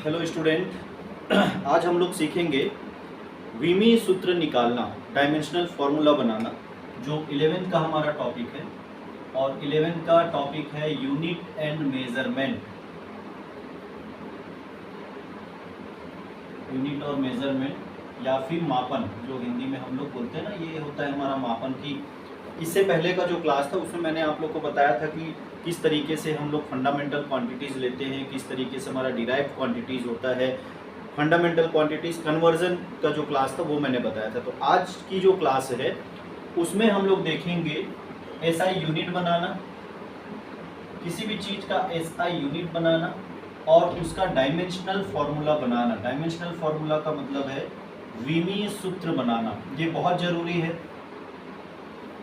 Hello student, आज हम लोग सीखेंगे विमी सूत्र निकालना, डायमेंशनल फार्मूला बनाना, जो 11th का हमारा टॉपिक है। और 11th का टॉपिक है यूनिट एंड मेजरमेंट। यूनिट और मेजरमेंट या फिर मापन, जो हिंदी में हम लोग बोलते हैं ना, ये होता है हमारा मापन की। इससे पहले का जो क्लास था उसमें मैंने आप लोग को बताया था कि किस तरीके से हम लोग फंडामेंटल क्वांटिटीज़ लेते हैं, किस तरीके से हमारा डिराइव्ड क्वांटिटीज़ होता है, फंडामेंटल क्वांटिटीज़ कन्वर्जन का जो क्लास था वो मैंने बताया था। तो आज की जो क्लास है उसमें हम लोग देखेंगे एसआई यूनिट बनाना, किसी भी चीज़ का एसआई यूनिट बनाना और उसका डायमेंशनल फार्मूला बनाना। डायमेंशनल फार्मूला का मतलब है विमीय सूत्र बनाना। ये बहुत ज़रूरी है।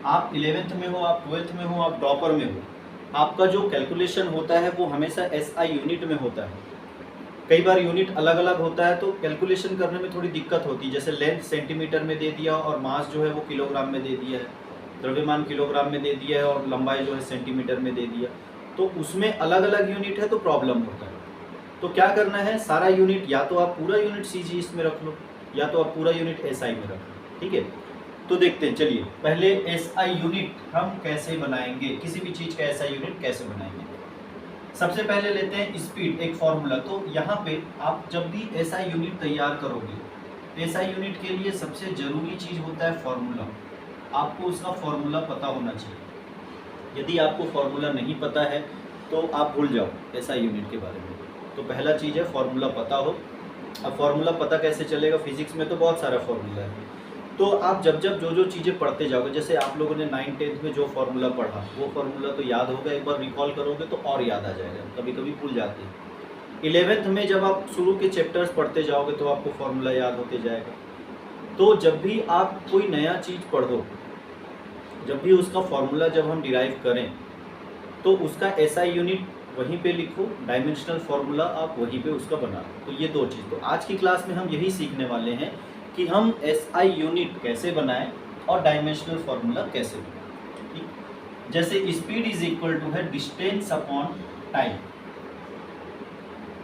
आप 11th में हो, आप 12th में हो, आप टॉपर में हो, आपका जो कैलकुलेशन होता है वो हमेशा एसआई यूनिट में होता है। कई बार यूनिट अलग अलग होता है तो कैलकुलेशन करने में थोड़ी दिक्कत होती है। जैसे लेंथ सेंटीमीटर में दे दिया और मास जो है वो किलोग्राम में दे दिया है, द्रव्यमान किलोग्राम में दे दिया है और लंबाई जो है सेंटीमीटर में दे दिया, तो उसमें अलग अलग यूनिट है तो प्रॉब्लम होता है। तो क्या करना है, सारा यूनिट या तो आप पूरा यूनिट सीजीएस में रख लो या तो आप पूरा यूनिट एसआई में रख लो। ठीक है, तो देखते हैं। चलिए पहले एसआई यूनिट हम कैसे बनाएंगे, किसी भी चीज़ का एसआई यूनिट कैसे बनाएंगे। सबसे पहले लेते हैं स्पीड, एक फॉर्मूला। तो यहाँ पे आप जब भी एसआई यूनिट तैयार करोगे, एसआई यूनिट के लिए सबसे ज़रूरी चीज़ होता है फॉर्मूला। आपको उसका फॉर्मूला पता होना चाहिए। यदि आपको फॉर्मूला नहीं पता है तो आप भूल जाओ एसआई यूनिट के बारे में। तो पहला चीज़ है फॉर्मूला पता हो। अब फॉर्मूला पता कैसे चलेगा, फिजिक्स में तो बहुत सारा फॉर्मूला है। तो आप जब जो चीज़ें पढ़ते जाओगे, जैसे आप लोगों ने 9th 10th में जो फार्मूला पढ़ा वो फार्मूला तो याद होगा, एक बार रिकॉल करोगे तो और याद आ जाएगा, कभी कभी भूल जाते हैं। 11th में जब आप शुरू के चैप्टर्स पढ़ते जाओगे तो आपको फार्मूला याद होते जाएगा। तो जब भी आप कोई नया चीज़ पढ़ो, जब भी उसका फार्मूला जब हम डिराइव करें तो उसका एसआई यूनिट वहीं पे लिखो, डायमेंशनल फार्मूला आप वहीं पे उसका बना लो। तो ये दो चीज़, तो आज की क्लास में हम यही सीखने वाले हैं कि हम एसआई यूनिट कैसे बनाएं और डायमेंशनल फार्मूला कैसे बनाएं। ठीक, जैसे स्पीड इज इक्वल टू है डिस्टेंस अपॉन टाइम।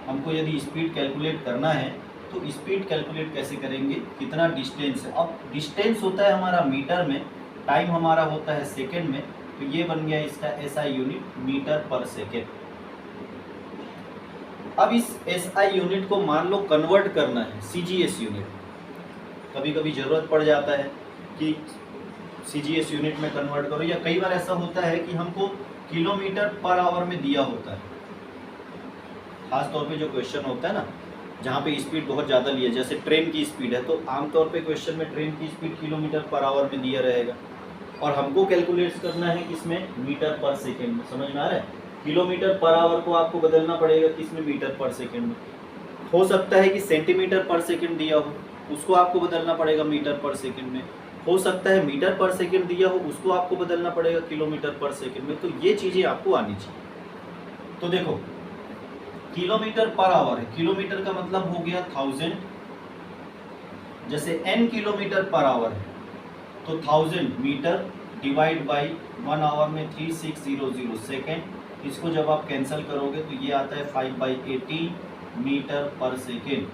हमको यदि स्पीड कैलकुलेट करना है तो स्पीड कैलकुलेट कैसे करेंगे, कितना डिस्टेंस है। अब डिस्टेंस होता है हमारा मीटर में, टाइम हमारा होता है सेकेंड में, तो ये बन गया इसका SI unit metre per second. अब इस एसआई यूनिट को मान लो कन्वर्ट करना है सीजीएस यूनिट। कभी कभी ज़रूरत पड़ जाता है कि सीजीएस यूनिट में कन्वर्ट करो, या कई बार ऐसा होता है कि हमको किलोमीटर पर आवर में दिया होता है। खास तौर पे जो क्वेश्चन होता है ना, जहाँ पे स्पीड बहुत ज़्यादा लिया, जैसे ट्रेन की स्पीड है, तो आमतौर पे क्वेश्चन में ट्रेन की स्पीड किलोमीटर पर आवर में दिया रहेगा और हमको कैलकुलेट करना है किसमें, मीटर पर सेकेंड में। समझ में आ रहा है, किलोमीटर पर आवर को आपको बदलना पड़ेगा किसमें, मीटर पर सेकेंड में। हो सकता है कि सेंटीमीटर पर सेकेंड दिया हो, उसको आपको बदलना पड़ेगा मीटर पर सेकंड में। हो सकता है मीटर पर सेकंड दिया हो, उसको आपको बदलना पड़ेगा किलोमीटर पर सेकंड में। तो ये चीज़ें आपको आनी चाहिए। तो देखो, किलोमीटर पर आवर है, किलोमीटर का मतलब हो गया 1000। जैसे n किलोमीटर पर आवर है तो 1000 मीटर डिवाइड बाई 1 आवर में 3600 सेकेंड। इसको जब आप कैंसिल करोगे तो ये आता है 5/18 मीटर पर सेकेंड।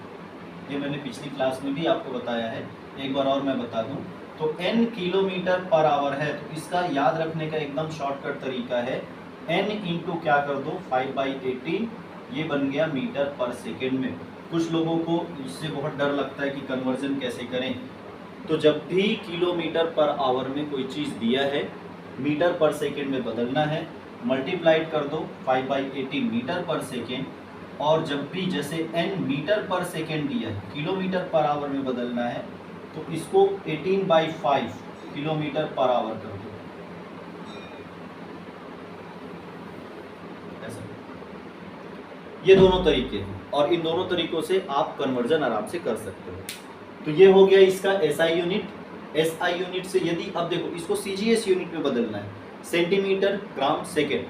ये मैंने पिछली क्लास में भी आपको बताया है, एक बार और मैं बता दूं। तो n किलोमीटर पर आवर है, तो इसका याद रखने का एकदम शॉर्टकट तरीका है n इंटू क्या कर दो 5/18, ये बन गया मीटर पर सेकेंड में। कुछ लोगों को इससे बहुत डर लगता है कि कन्वर्जन कैसे करें। तो जब भी किलोमीटर पर आवर में कोई चीज़ दिया है, मीटर पर सेकेंड में बदलना है, मल्टीप्लाइड कर दो 5/18 मीटर पर सेकेंड। और जब भी जैसे n मीटर पर सेकेंड दिया है, किलोमीटर पर आवर में बदलना है, तो इसको 18/5 किलोमीटर पर आवर कर दो। ऐसा, ये दोनों तरीके हैं और इन दोनों तरीकों से आप कन्वर्जन आराम से कर सकते हो। तो ये हो गया इसका एसआई यूनिट। एसआई यूनिट से यदि अब देखो इसको सीजीएस यूनिट में बदलना है, सेंटीमीटर ग्राम सेकेंड।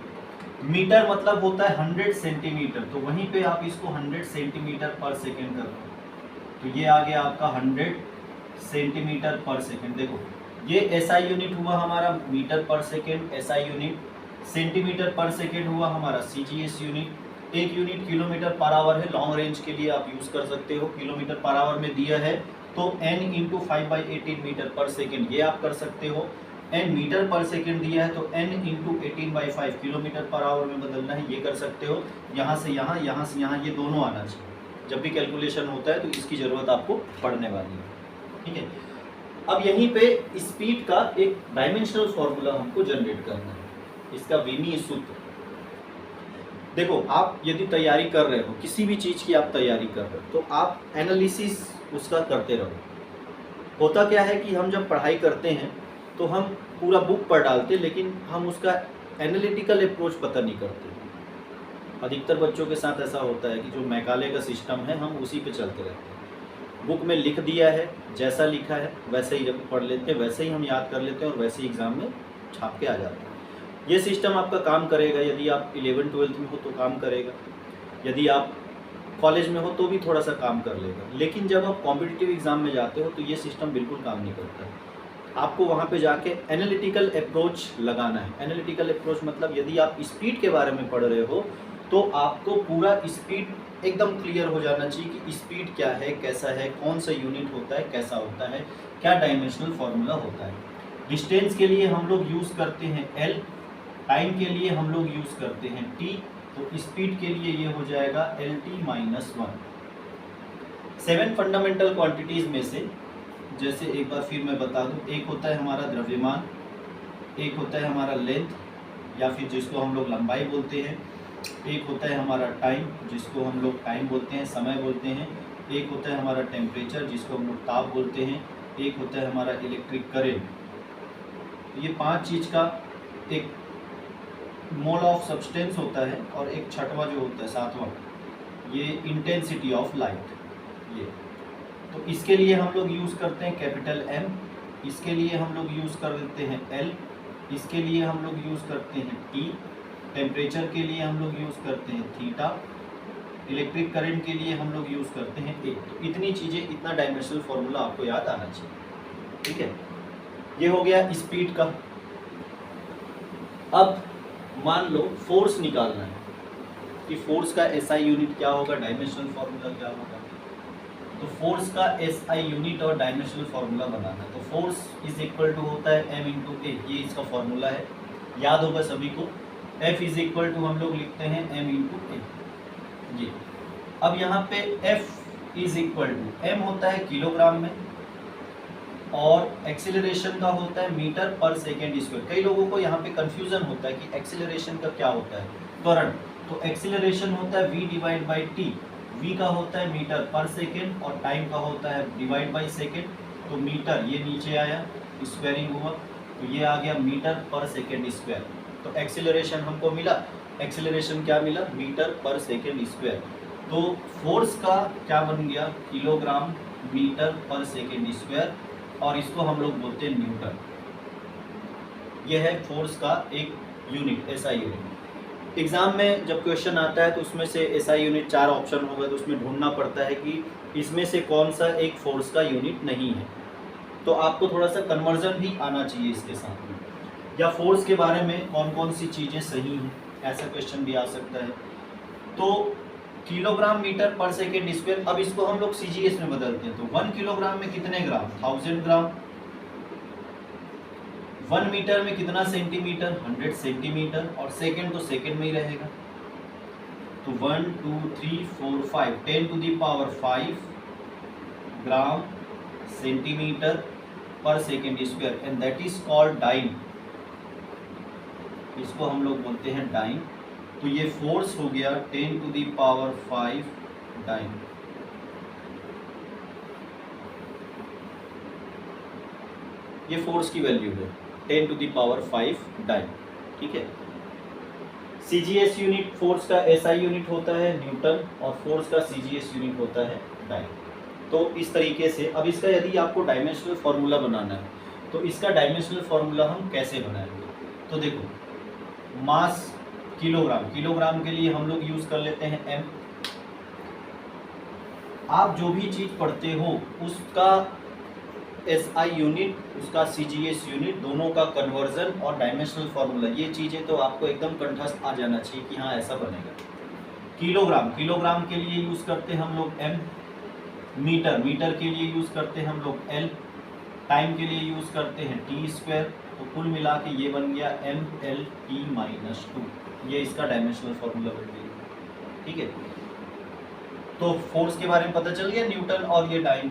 मीटर मतलब होता है 100 सेंटीमीटर, तो वहीं पे आप इसको 100 सेंटीमीटर पर सेकेंड कर दो, तो ये आ गया आपका 100 सेंटीमीटर पर सेकेंड। देखो ये एसआई यूनिट हुआ हमारा metre per second SI unit, centimetre पर सेकेंड हुआ हमारा सीजीएस यूनिट, एक यूनिट किलोमीटर पर आवर है, लॉन्ग रेंज के लिए आप यूज़ कर सकते हो। किलोमीटर पर आवर में दिया है तो n into 5/18 metre per second ये आप कर सकते हो। n मीटर पर सेकेंड दिया है तो n into 18/5 kilometre per hour में बदलना है, ये कर सकते हो। यहाँ से यहाँ, यहाँ से यहाँ, ये दोनों आना चाहिए। जब भी कैलकुलेशन होता है तो इसकी ज़रूरत आपको पड़ने वाली है, ठीक है। अब यहीं पे स्पीड का एक डायमेंशनल फॉर्मूला हमको जनरेट करना है, इसका वीमी सूत्र। देखो, आप यदि तैयारी कर रहे हो, किसी भी चीज़ की आप तैयारी कर रहे हो, तो आप एनालिसिस उसका करते रहो। होता क्या है कि हम जब पढ़ाई करते हैं तो हम पूरा बुक पढ़ डालते, लेकिन हम उसका एनालिटिकल अप्रोच पता नहीं करते। अधिकतर बच्चों के साथ ऐसा होता है कि जो मैकाले का सिस्टम है हम उसी पे चलते रहते हैं। बुक में लिख दिया है, जैसा लिखा है वैसे ही जब पढ़ लेते हैं, वैसे ही हम याद कर लेते हैं और वैसे ही एग्ज़ाम में छाप के आ जाते हैं। ये सिस्टम आपका काम करेगा यदि आप 11th-12th में हो तो काम करेगा, यदि आप कॉलेज में हो तो भी थोड़ा सा काम कर लेगा। लेकिन जब आप कॉम्पिटिटिव एग्ज़ाम में जाते हो तो ये सिस्टम बिल्कुल काम नहीं करता है। आपको वहाँ पे जाके एनालिटिकल अप्रोच लगाना है। एनालिटिकल अप्रोच मतलब यदि आप स्पीड के बारे में पढ़ रहे हो तो आपको पूरा स्पीड एकदम क्लियर हो जाना चाहिए कि स्पीड क्या है, कैसा है, कौन सा यूनिट होता है, कैसा होता है, क्या डायमेंशनल फॉर्मूला होता है। डिस्टेंस के लिए हम लोग यूज़ करते हैं L, टाइम के लिए हम लोग यूज़ करते हैं T, तो स्पीड के लिए ये हो जाएगा LT-1। 7 फंडामेंटल क्वांटिटीज़ में से, जैसे एक बार फिर मैं बता दूं, एक होता है हमारा द्रव्यमान, एक होता है हमारा लेंथ या फिर जिसको हम लोग लंबाई बोलते हैं, एक होता है हमारा टाइम जिसको हम लोग टाइम बोलते हैं, समय बोलते हैं, एक होता है हमारा टेम्परेचर जिसको हम लोग ताप बोलते हैं, एक होता है हमारा इलेक्ट्रिक करेंट। ये 5 चीज़ का एक मोल ऑफ सब्सटेंस होता है और एक छठवां जो होता है, 7वां, ये इंटेंसिटी ऑफ लाइट। ये तो इसके लिए हम लोग यूज़ करते हैं कैपिटल M, इसके लिए हम लोग यूज़ कर देते हैं L, इसके लिए हम लोग यूज़ करते हैं T, टेम्परेचर के लिए हम लोग यूज़ करते हैं थीटा, इलेक्ट्रिक करंट के लिए हम लोग यूज़ करते हैं A। तो इतनी चीज़ें, इतना डायमेंशनल फॉर्मूला आपको याद आना चाहिए, ठीक है। ये हो गया स्पीड का। अब मान लो फोर्स निकालना है कि फोर्स का SI यूनिट क्या होगा, डायमेंशनल फॉर्मूला क्या होगा। तो फोर्स का SI यूनिट और डायमेंशनल फॉर्मूला बनाना है। तो फोर्स इज इक्वल टू होता है M इंटू A, ये इसका फॉर्मूला है, याद होगा सभी को। F इज इक्वल टू हम लोग लिखते हैं M इंटू A, ये। अब यहाँ पे F is equal to, M होता है किलोग्राम में और एक्सीलरेशन का होता है मीटर पर सेकेंड स्क्वायर। कई लोगों को यहाँ पे कंफ्यूजन होता है कि एक्सीलरेशन का क्या होता है, त्वरण। तो एक्सीलरेशन होता है v/t, v का होता है मीटर पर सेकेंड और टाइम का होता है डिवाइड बाई सेकेंड। तो मीटर ये नीचे आया, स्क्वायरिंग हुआ, तो ये आ गया मीटर पर सेकेंड स्क्वायर। तो एक्सीलरेशन हमको मिला, एक्सीलरेशन क्या मिला, मीटर पर सेकेंड स्क्वायर। तो फोर्स का क्या बन गया, kilogram metre per second square, और इसको हम लोग बोलते हैं न्यूटन। यह है फोर्स का एक यूनिट, SI यूनिट। एग्ज़ाम में जब क्वेश्चन आता है तो उसमें से SI यूनिट 4 ऑप्शन होगा, तो उसमें ढूंढना पड़ता है कि इसमें से कौन सा एक फोर्स का यूनिट नहीं है। तो आपको थोड़ा सा कन्वर्जन भी आना चाहिए इसके साथ में, या फोर्स के बारे में कौन कौन सी चीज़ें सही हैं, ऐसा क्वेश्चन भी आ सकता है। तो kilogram metre per second square, अब इसको हम लोग CGS में बदलते हैं। तो 1 किलोग्राम में कितने ग्राम, 1000 ग्राम। 1 मीटर में कितना सेंटीमीटर, 100 सेंटीमीटर, और सेकेंड तो सेकेंड में ही रहेगा। तो 1 2 3 4 5 10 to the power 5 gram centimetre पर second square, and that is called dyne. इसको हम लोग बोलते हैं डाइन। तो ये फोर्स हो गया 10 टू द पावर 5 डाइन। ये फोर्स की वैल्यू है 10 टू द पावर 5 डाइन, ठीक है। CGS यूनिट फोर्स का SI यूनिट होता है न्यूटन, और फोर्स का CGS यूनिट होता है डाइन। तो इस तरीके से अब इसका यदि आपको डायमेंशनल फॉर्मूला बनाना है तो इसका डायमेंशनल फॉर्मूला हम कैसे बनाएंगे। तो देखो, मास किलोग्राम, किलोग्राम के लिए हम लोग यूज कर लेते हैं M। आप जो भी चीज पढ़ते हो उसका SI यूनिट, उसका CGS यूनिट, दोनों का कन्वर्जन और डायमेंशनल फॉर्मूला, ये चीज़ें तो आपको एकदम कंठस्थ आ जाना चाहिए कि हाँ ऐसा बनेगा। किलोग्राम, किलोग्राम के लिए यूज करते हैं हम लोग एम, मीटर, मीटर के लिए यूज करते हैं हम लोग एल, टाइम के लिए यूज करते हैं टी स्क्वायर। तो कुल मिला के ये बन गया एम एल टी माइनस 2, ये इसका डायमेंशनल फॉर्मूला बन गया। ठीक है, तो फोर्स के बारे में पता चल गया, न्यूटन और ये टाइम।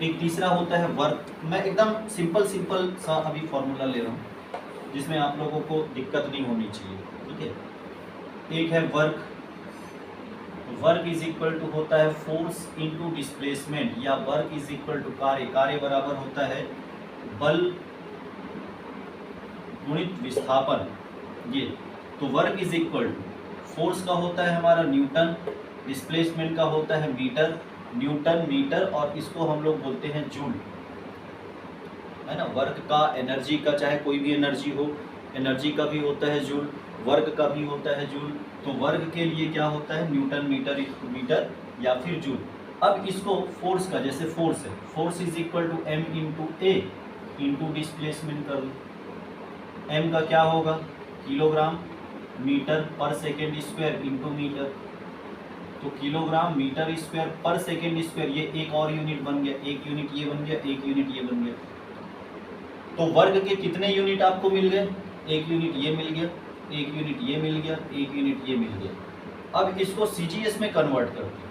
एक तीसरा होता है वर्क। मैं एकदम सिंपल सिंपल सा अभी फॉर्मूला ले रहा हूँ जिसमें आप लोगों को दिक्कत नहीं होनी चाहिए। ठीक है, एक है work, work is equal to होता है फोर्स इनटू डिस्प्लेसमेंट, या वर्क इज इक्वल टू कार्य, कार्य बराबर होता है बल गुणित विस्थापन। ये तो work is equal to force का होता है हमारा न्यूटन, डिस्प्लेसमेंट का होता है मीटर, न्यूटन मीटर, और इसको हम लोग बोलते हैं जूल, है ना। वर्क का, एनर्जी का, चाहे कोई भी एनर्जी हो, एनर्जी का भी होता है जूल, वर्क का भी होता है जूल। तो वर्क के लिए क्या होता है न्यूटन मीटर, मीटर या फिर जूल। अब इसको फोर्स का, जैसे फोर्स है, force is equal to M into A into displacement कर लो। एम का क्या होगा kilogram metre per second square into metre, तो kilogram metre square per second square, ये एक और यूनिट बन गया, एक यूनिट ये बन गया, एक यूनिट ये बन गया। तो वर्ग के कितने यूनिट आपको मिल गए, एक यूनिट ये मिल गया, एक यूनिट ये मिल गया, एक यूनिट ये मिल गया। अब इसको सीजीएस में कन्वर्ट करते हैं,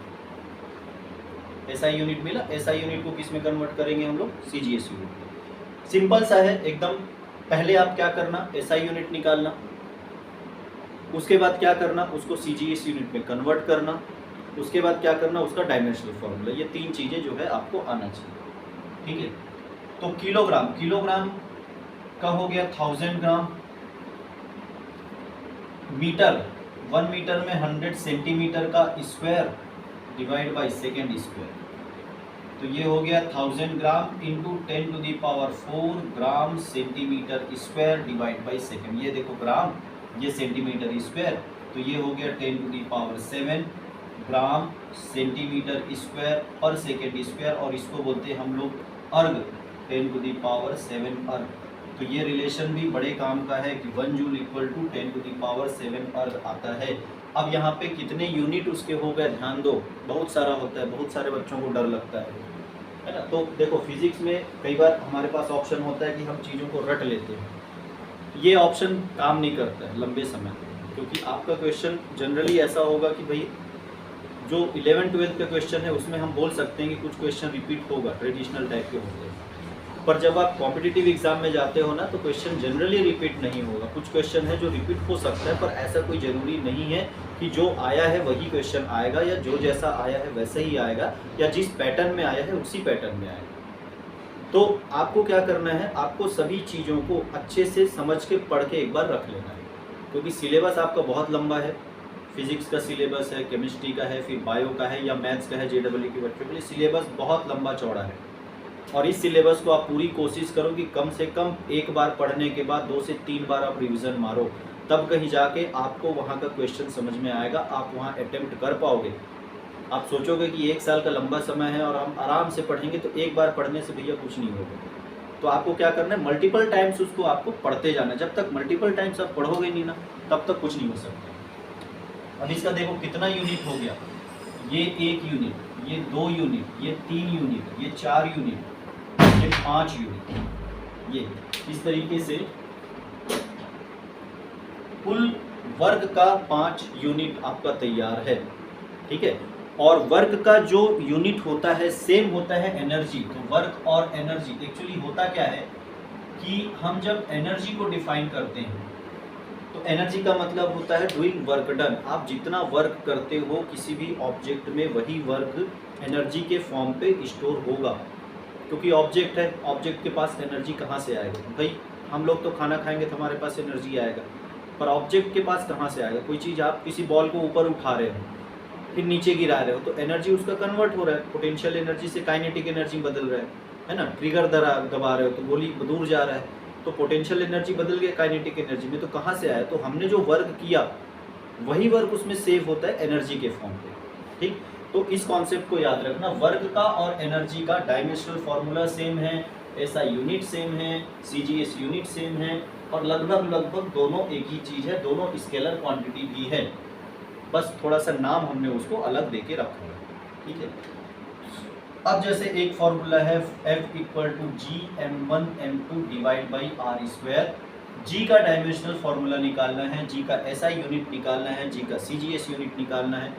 एसआई यूनिट मिला, एसआई यूनिट को किस में कन्वर्ट करेंगे हम लोग, सीजीएस यूनिट। सिंपल सा है एकदम। पहले आप क्या करना, एसआई यूनिट निकालना, उसके बाद क्या करना, उसको सीजीएस यूनिट में कन्वर्ट करना, उसके बाद क्या करना, उसका डायमेंशनल फॉर्मूला। ये तीन चीजें जो है आपको आना चाहिए। ठीक है, तो किलोग्राम, किलोग्राम का हो गया 1000 ग्राम, मीटर, 1 मीटर में 100 सेंटीमीटर का square divide by second square, तो ये हो गया 1000 gram into 10 to the power 4 gram centimetre square divide by second. ये देखो ग्राम, ये सेंटीमीटर स्क्वायर, तो ये हो गया 10 to the power 7 gram centimetre square per second square, और इसको बोलते हैं हम लोग अर्ग, 10 टू दी पावर 7 अर्ग। तो ये रिलेशन भी बड़े काम का है कि 1 joule equal to 10 to the power 7 erg आता है। अब यहाँ पे कितने यूनिट उसके हो गए ध्यान दो, बहुत सारा होता है, बहुत सारे बच्चों को डर लगता है ना। तो देखो फिजिक्स में कई बार हमारे पास ऑप्शन होता है कि हम चीज़ों को रट लेते हैं, ये ऑप्शन काम नहीं करता है लंबे समय तक, क्योंकि आपका क्वेश्चन जनरली ऐसा होगा कि भाई जो 11-12 का क्वेश्चन है उसमें हम बोल सकते हैं कि कुछ क्वेश्चन रिपीट होगा, ट्रेडिशनल टाइप के होते हैं, पर जब आप कॉम्पिटिटिव एग्जाम में जाते हो ना तो क्वेश्चन जनरली रिपीट नहीं होगा। कुछ क्वेश्चन है जो रिपीट हो सकता है, पर ऐसा कोई ज़रूरी नहीं है कि जो आया है वही क्वेश्चन आएगा, या जो जैसा आया है वैसे ही आएगा, या जिस पैटर्न में आया है उसी पैटर्न में आएगा। तो आपको क्या करना है, आपको सभी चीज़ों को अच्छे से समझ के पढ़ के एक बार रख लेना है, क्योंकि सिलेबस आपका बहुत लंबा है। फिजिक्स का सिलेबस है, केमिस्ट्री का है, फिर बायो का है या मैथ्स का है, जेडब्ल्यू के बच्चों के लिए सिलेबस बहुत लंबा चौड़ा है। और इस सिलेबस को आप पूरी कोशिश करो कि कम से कम एक बार पढ़ने के बाद 2 से 3 बार आप रिवीजन मारो, तब कहीं जाके आपको वहाँ का क्वेश्चन समझ में आएगा, आप वहाँ अटेम्प्ट कर पाओगे। आप सोचोगे कि 1 साल का लंबा समय है और हम आराम से पढ़ेंगे, तो एक बार पढ़ने से भैया कुछ नहीं होगा। तो आपको क्या करना है, मल्टीपल टाइम्स उसको आपको पढ़ते जाना। जब तक मल्टीपल टाइम्स आप पढ़ोगे नहीं ना, तब तक कुछ नहीं हो सकता। अब इसका देखो कितना यूनिट हो गया, ये 1 यूनिट, ये 2 यूनिट, ये 3 यूनिट, ये 4 यूनिट, ये 5 यूनिट। ये इस तरीके से कुल वर्ग का 5 यूनिट आपका तैयार है। ठीक है, और वर्ग का जो यूनिट होता है सेम होता है एनर्जी। तो वर्क और एनर्जी एक्चुअली होता क्या है कि हम जब एनर्जी को डिफाइन करते हैं तो एनर्जी का मतलब होता है डूइंग वर्क डन। आप जितना वर्क करते हो किसी भी ऑब्जेक्ट में, वही वर्क एनर्जी के फॉर्म पे स्टोर होगा, क्योंकि ऑब्जेक्ट है, ऑब्जेक्ट के पास एनर्जी कहाँ से आएगा भाई। हम लोग तो खाना खाएंगे तो हमारे पास एनर्जी आएगा, पर ऑब्जेक्ट के पास कहाँ से आएगा। कोई चीज़ आप किसी बॉल को ऊपर उठा रहे हो फिर नीचे गिरा रहे हो, तो एनर्जी उसका कन्वर्ट हो रहा है, पोटेंशियल एनर्जी से काइनेटिक एनर्जी बदल रहा है ना। ट्रिगर दबा रहे हो तो गोली दूर जा रहा है, तो पोटेंशियल एनर्जी बदल गया काइनेटिक एनर्जी में। तो कहाँ से आया, तो हमने जो वर्क किया वही वर्क उसमें सेव होता है एनर्जी के फॉर्म पे। ठीक, तो इस कॉन्सेप्ट को याद रखना, वर्क का और एनर्जी का डायमेंशनल फॉर्मूला सेम है, एसआई यूनिट सेम है, सीजीएस यूनिट सेम है, और लगभग दोनों एक ही चीज़ है, दोनों स्केलर क्वांटिटी भी है। बस थोड़ा सा नाम हमने उसको अलग दे के रखा है, ठीक है। अब जैसे एक फॉर्मूला है F equal to G m1 m2 divide by are square. G का डायमेंशनल फॉर्मूला निकालना है, जी का एसआई यूनिट निकालना है, जी का सीजीएस यूनिट निकालना है,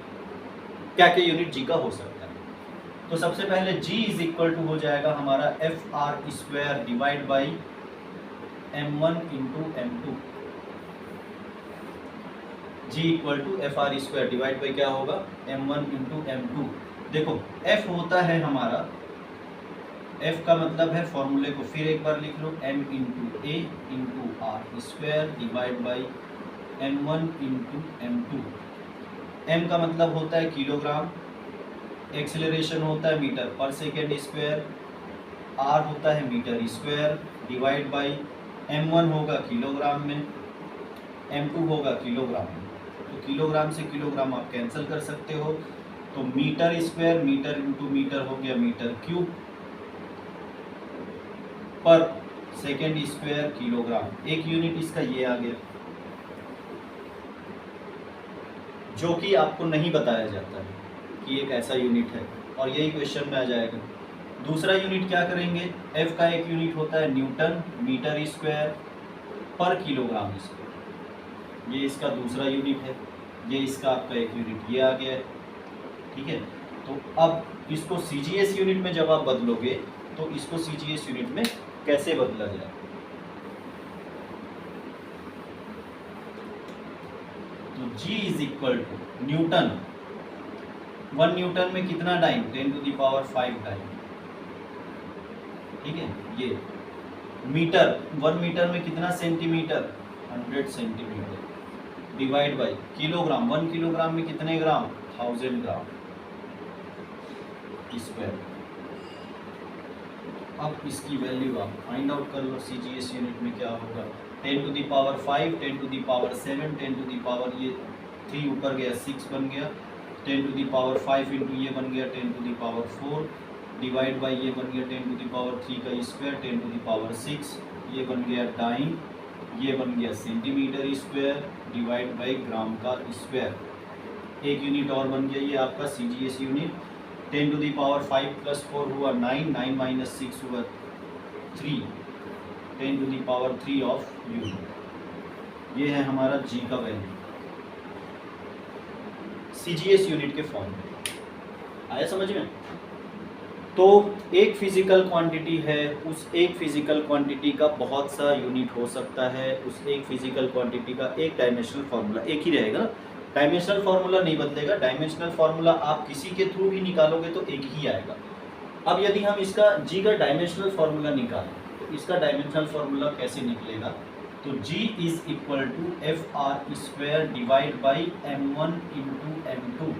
क्या क्या यूनिट जी का हो सकता है। तो सबसे पहले जी इज इक्वल टू हो जाएगा हमारा F are square divide by m1 into m2। G equal to F are square divide by क्या होगा m1 इंटू m2। देखो f होता है हमारा, f का मतलब है फॉर्मूले को फिर एक बार लिख लो m into A into R square divide by m1 into m2। m का मतलब होता है किलोग्राम, एक्सेलरेशन होता है metre per second square, r होता है metre square divide by m1 होगा किलोग्राम में, m2 होगा किलोग्राम में। तो किलोग्राम से किलोग्राम आप कैंसिल कर सकते हो, तो metre square metre into metre हो गया metre cube, per second square kilogram. एक यूनिट इसका ये आ गया, जो कि आपको नहीं बताया जाता है कि एक ऐसा यूनिट है, और यही क्वेश्चन में आ जाएगा। दूसरा यूनिट क्या करेंगे, एफ का एक यूनिट होता है न्यूटन मीटर स्क्वायर पर किलोग्राम स्क्वायर, ये इसका दूसरा यूनिट है। ये इसका आपका एक यूनिट ये आ गया है, ठीक है। तो अब इसको सीजीएस यूनिट में जब आप बदलोगे तो इसको सीजीएस यूनिट में कैसे बदला जाए। तो G is equal to newton, 1 newton में कितना डाइन 10⁵ डाइन, ठीक है। ये मीटर, 1 मीटर में कितना centimetre 100 centimetre divide by kilogram, 1 kilogram में कितने ग्राम 1000 ग्राम स्क्वायर। अब इसकी वैल्यू आप फाइंड आउट कर लो सीजीएस यूनिट में क्या होगा, 10⁵, 10⁷, 10⁻, ये 3 ऊपर गया 6 बन गया, 10⁵ इंटू ये बन गया 10⁴ डिवाइड बाई ये बन गया 10⁻³ का स्क्वायर 10�6, ये बन गया डाइन, ये बन गया सेंटीमीटर स्क्वायर डिवाइड बाई ग्राम का स्क्वायर। एक यूनिट और बन गया ये आपका सीजीएस यूनिट, 10⁵ प्लस 4 हुआ 9, 9 माइनस 6 हुआ 3, 10⁻³ ऑफ यूनिट। ये है हमारा जी का वैल्यू सीजीएस यूनिट के फॉर्म में। आया समझ में। तो एक फिजिकल क्वांटिटी है, उस एक फिजिकल क्वांटिटी का बहुत सा यूनिट हो सकता है, उस एक फिजिकल क्वांटिटी का एक डायमेंशनल फार्मूला एक ही रहेगा ना, डायमेंशनल फार्मूला नहीं बदलेगा। डायमेंशनल फार्मूला आप किसी के थ्रू भी निकालोगे तो एक ही आएगा। अब यदि हम इसका जी का डायमेंशनल फार्मूला निकालें तो इसका डायमेंशनल फार्मूला कैसे निकलेगा, तो G is equal to F are square divide by m1 into m2।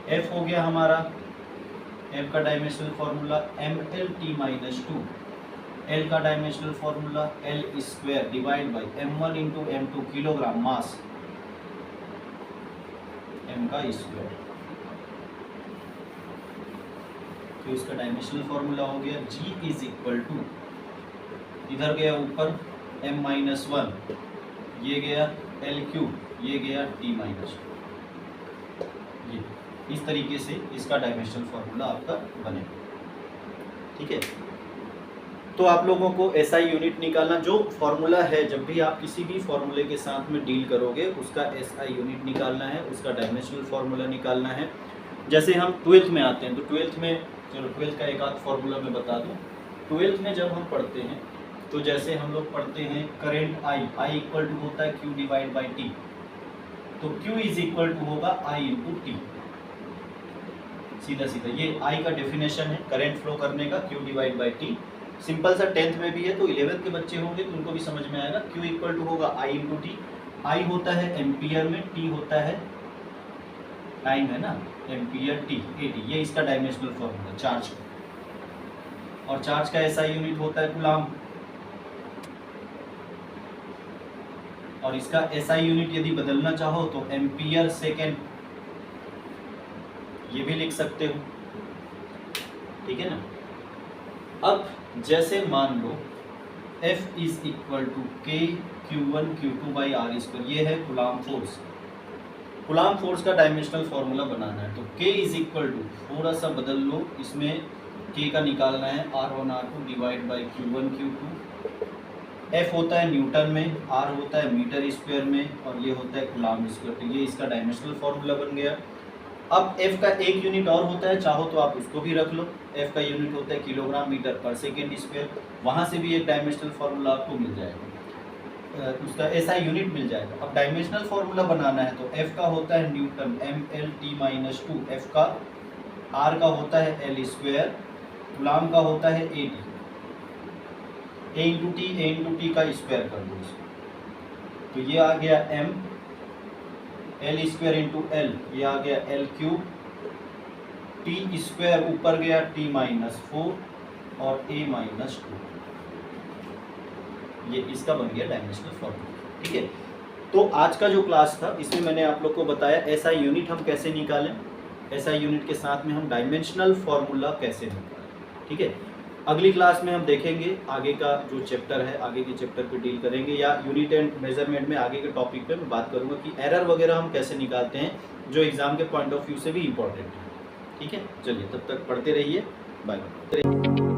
F हो गया हमारा, एफ का डायमेंशनल फार्मूला mlt-2, एल का dimensional formula L square divide by m1 into m2 kilogram mass, m का स्क्वायर। तो इसका डायमेंशनल फार्मूला हो गया g इज इक्वल टू, इधर गया ऊपर m-1, ये गया l3, ये गया t-2। ये इस तरीके से इसका डायमेंशनल फार्मूला आपका बनेगा, ठीक है। तो आप लोगों को एसआई यूनिट निकालना, जो फार्मूला है जब भी आप किसी भी फार्मूले के साथ में डील करोगे उसका एसआई यूनिट निकालना है, उसका डायमेंशनल फार्मूला निकालना है। जैसे हम 12th में आते हैं तो 12th में, चलो 12th का एक आध फार्मूला मैं बता दूं। 12th में जब हम पढ़ते हैं तो जैसे हम लोग पढ़ते हैं करेंट आई इक्वल टू होता है क्यू डिवाइड बाई टी, तो क्यू इज इक्वल टू होगा आई इंटू टी। सीधा सीधा ये आई का डेफिनेशन है करंट फ्लो करने का, Q divide by T. Simple सा 10th में भी है तो 11th के बच्चे होंगे तो उनको भी समझ में आएगा। क्यू इक्वल टू होगा आई इंटू टी, आई होता है एम्पियर में, टी होता है टाइम है ना, एम्पियर टी एटी, ये इसका डायमेंशनल फॉर्मूला चार्ज का। और चार्ज का ऐसा यूनिट होता है कूलाम, और इसका एसआई यूनिट यदि बदलना चाहो तो एम्पियर सेकेंड, ये भी लिख सकते हो, ठीक है ना। अब जैसे मान लो F is equal to K Q1 Q2 by are square, ये है कूलाम फोर्स, कूलम्ब फोर्स का डायमेंशनल फॉर्मूला बनाना है, तो K इज इक्वल टू, थोड़ा सा बदल लो, इसमें K का निकालना है R1 divide by Q1 Q2। F होता है न्यूटन में, R होता है मीटर स्क्वायर में, और ये होता है कूलम्ब स्क्वायर। तो ये इसका डायमेंशनल फॉर्मूला बन गया। अब F का एक यूनिट और होता है, चाहो तो आप उसको भी रख लो। F का यूनिट होता है kilogram metre per second square, वहाँ से भी एक डायमेंशनल फार्मूला आपको मिल जाएगा, उसका ऐसा यूनिट मिल जाएगा। अब डायमेंशनल फार्मूला बनाना है तो F का होता है न्यूटन MLT-2, F का, R का होता है L स्क्वायर, कूलम्ब का होता है AT, A इंटू टी का स्क्वायर कर दो इसको, तो ये आ गया M, L square into L, ये आ गया L क्यूब, T स्क्वायर ऊपर गया T-4 और A-2, ये इसका बन गया डायमेंशनल फॉर्मूला। ठीक है, तो आज का जो क्लास था इसमें मैंने आप लोग को बताया एसआई यूनिट हम कैसे निकालें, एसआई यूनिट के साथ में हम डायमेंशनल फॉर्मूला कैसे निकालें। ठीक है, अगली क्लास में हम देखेंगे आगे का जो चैप्टर है, आगे के चैप्टर पे डील करेंगे, या यूनिट एंड मेजरमेंट में आगे के टॉपिक पे मैं बात करूंगा कि एरर वगैरह हम कैसे निकालते हैं, जो एग्जाम के पॉइंट ऑफ व्यू से भी इम्पोर्टेंट है। ठीक है, चलिए तब तक पढ़ते रहिए, बाय।